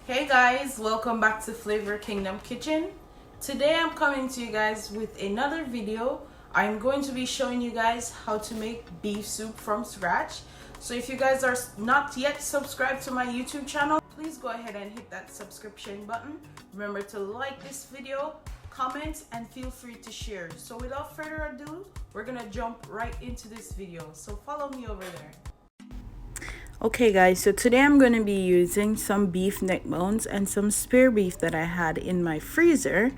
Hey guys, welcome back to Flavor Kingdom Kitchen. Today I'm coming to you guys with another video. I'm going to be showing you guys how to make beef soup from scratch. So if you guys are not yet subscribed to my YouTube channel, please go ahead and hit that subscription button. Remember to like this video, comment, and feel free to share. So without further ado, we're gonna jump right into this video. So follow me over there. Okay guys, so today I'm going to be using some beef neck bones and some spare beef that I had in my freezer.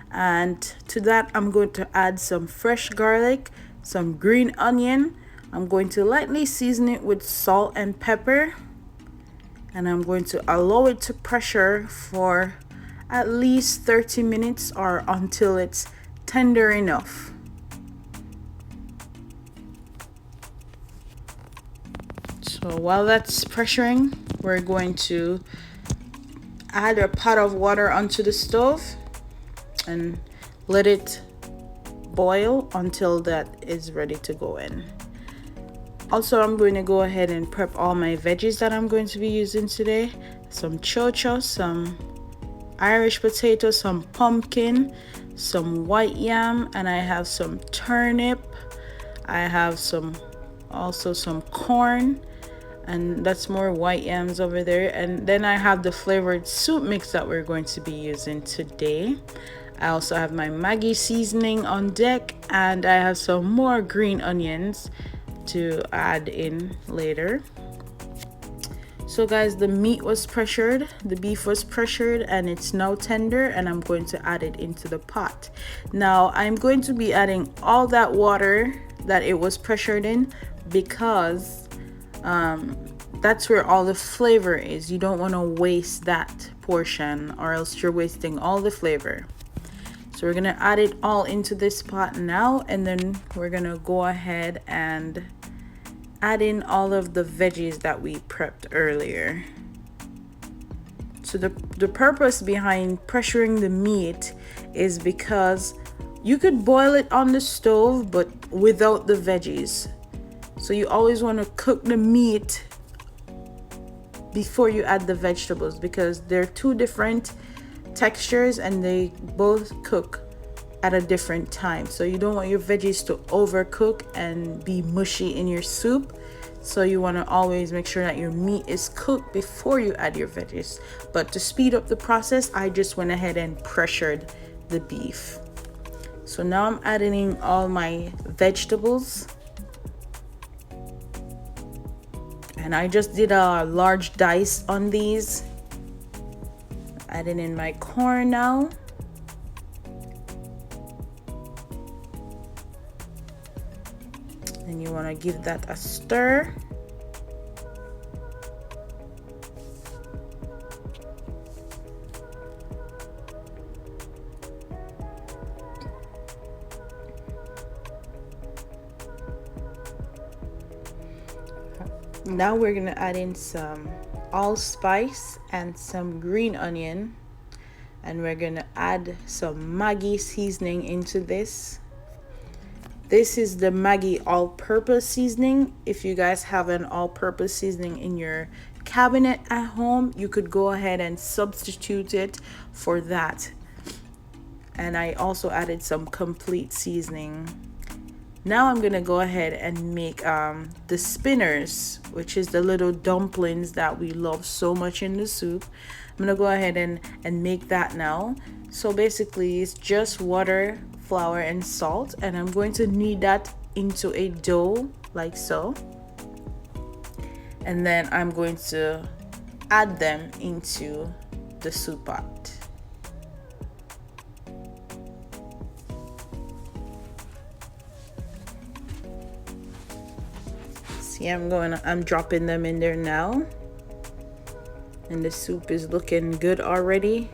And to that I'm going to add some fresh garlic, some green onion. I'm going to lightly season it with salt and pepper. And I'm going to allow it to pressure for at least 30 minutes or until it's tender enough. So while that's pressuring, we're going to add a pot of water onto the stove and let it boil until that is ready to go in. Also, I'm going to go ahead and prep all my veggies that I'm going to be using today. Some chocho, some Irish potato, some pumpkin, some white yam, and I have some turnip. I have also some corn, and that's more white yams over there. And then I have the flavored soup mix that we're going to be using today. I also have my Maggie seasoning on deck, and I have some more green onions to add in later. So guys, the meat was pressured, the beef was pressured, and it's now tender, and I'm going to add it into the pot. Now I'm going to be adding all that water that it was pressured in because that's where all the flavor is. You don't want to waste that portion, or else you're wasting all the flavor. So we're gonna add it all into this pot now, and then we're gonna go ahead and add in all of the veggies that we prepped earlier. So the purpose behind pressuring the meat is because you could boil it on the stove but without the veggies. So you always want to cook the meat before you add the vegetables, because they're two different textures and they both cook at a different time. So you don't want your veggies to overcook and be mushy in your soup. So you want to always make sure that your meat is cooked before you add your veggies. But to speed up the process, I just went ahead and pressured the beef. So now I'm adding in all my vegetables. And I just did a large dice on these. Adding in my corn now. And you want to give that a stir. Now we're gonna add in some allspice and some green onion, and we're gonna add some Maggie seasoning into this. This is the Maggie all-purpose seasoning. If you guys have an all-purpose seasoning in your cabinet at home, you could go ahead and substitute it for that. And I also added some complete seasoning. Now I'm gonna go ahead and make the spinners, which is the little dumplings that we love so much in the soup. I'm gonna go ahead and make that now. So basically it's just water, flour, and salt, and I'm going to knead that into a dough like so. And then I'm going to add them into the soup pot. See, I'm dropping them in there now, and the soup is looking good already.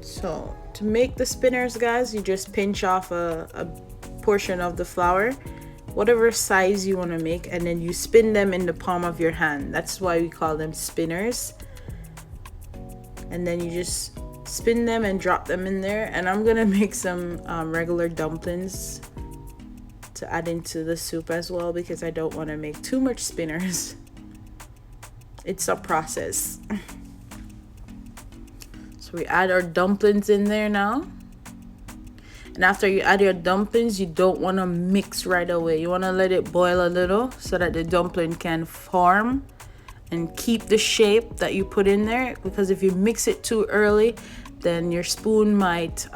So to make the spinners, guys, you just pinch off a portion of the flour, whatever size you want to make, and then you spin them in the palm of your hand. That's why we call them spinners. And then you just spin them and drop them in there. And I'm gonna make some regular dumplings to add into the soup as well, because I don't want to make too much spinners. It's a process. So we add our dumplings in there now. And after you add your dumplings, you don't want to mix right away. You want to let it boil a little so that the dumpling can form and keep the shape that you put in there. Because if you mix it too early, then your spoon might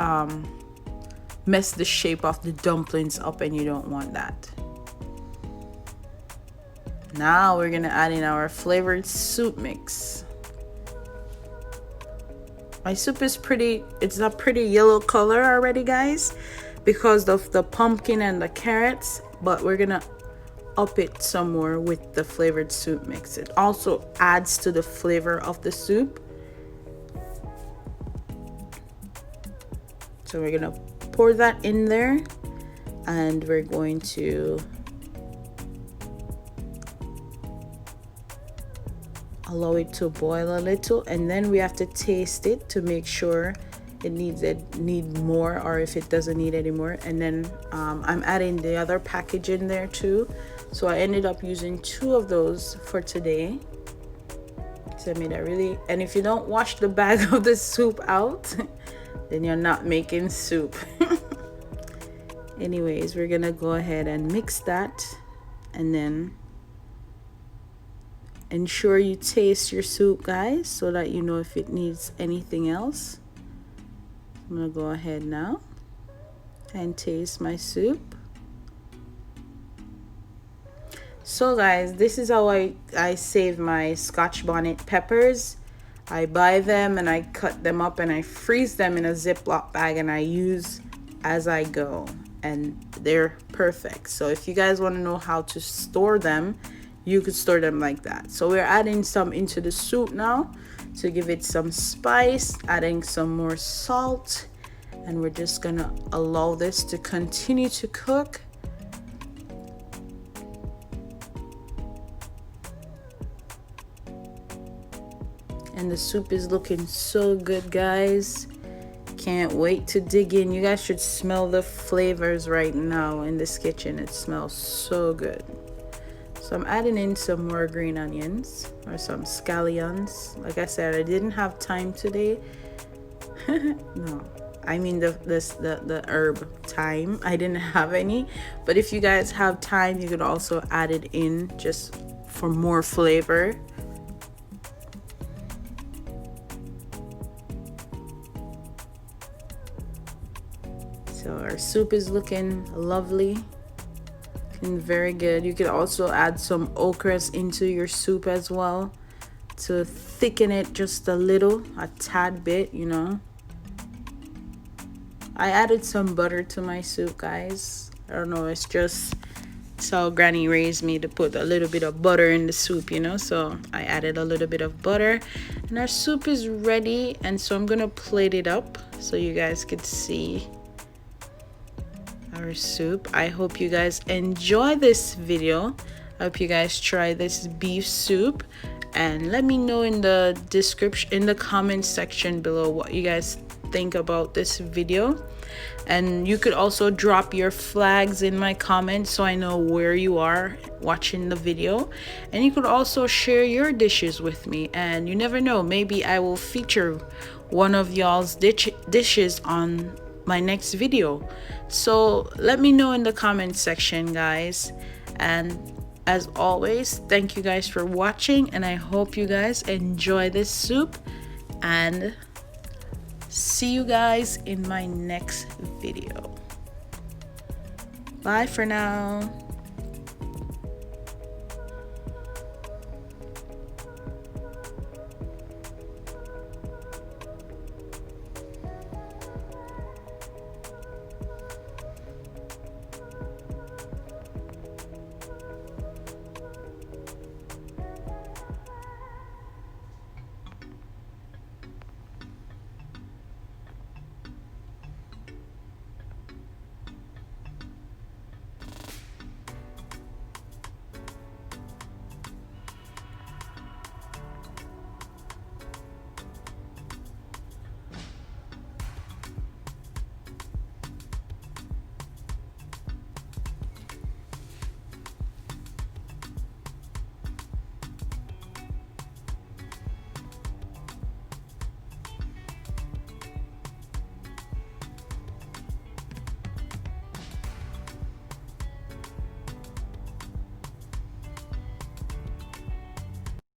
mess the shape of the dumplings up, and you don't want that. Now we're gonna add in our flavored soup mix. My soup is it's a pretty yellow color already, guys, because of the pumpkin and the carrots, but we're gonna up it some more with the flavored soup mix. It also adds to the flavor of the soup. So we're gonna pour that in there, and we're going to allow it to boil a little, and then we have to taste it to make sure it need more, or if it doesn't need any more. And then I'm adding the other package in there too, so I ended up using 2 of those for today. So I made a really, and if you don't wash the bag of the soup out, then you're not making soup. Anyways, we're gonna go ahead and mix that, and then ensure you taste your soup, guys, so that you know if it needs anything else. I'm gonna go ahead now and taste my soup. So guys, this is how I save my Scotch bonnet peppers. I buy them and I cut them up and I freeze them in a Ziploc bag, and I use as I go, and they're perfect. So if you guys want to know how to store them, you could store them like that. So we're adding some into the soup now to give it some spice, adding some more salt, and we're just gonna allow this to continue to cook. And the soup is looking so good, guys. Can't wait to dig in. You guys should smell the flavors right now in this kitchen. It smells so good. So I'm adding in some more green onions, or some scallions. Like I said, I didn't have time today. No, I mean the herb thyme. I didn't have any. But if you guys have time, you could also add it in just for more flavor. So our soup is looking lovely and very good. You could also add some okras into your soup as well to thicken it just a little, a tad bit, you know. I added some butter to my soup, guys. I don't know, it's how Granny raised me, to put a little bit of butter in the soup, you know. So I added a little bit of butter, and our soup is ready. And so I'm gonna plate it up so you guys could see our soup. I hope you guys enjoy this video. I hope you guys try this beef soup, and let me know in the description, in the comment section below, what you guys think about this video. And you could also drop your flags in my comments so I know where you are watching the video. And you could also share your dishes with me, and you never know, maybe I will feature one of y'all's dishes on my next video. So let me know in the comment section, guys. And as always, thank you guys for watching, and I hope you guys enjoy this soup, and see you guys in my next video. Bye for now.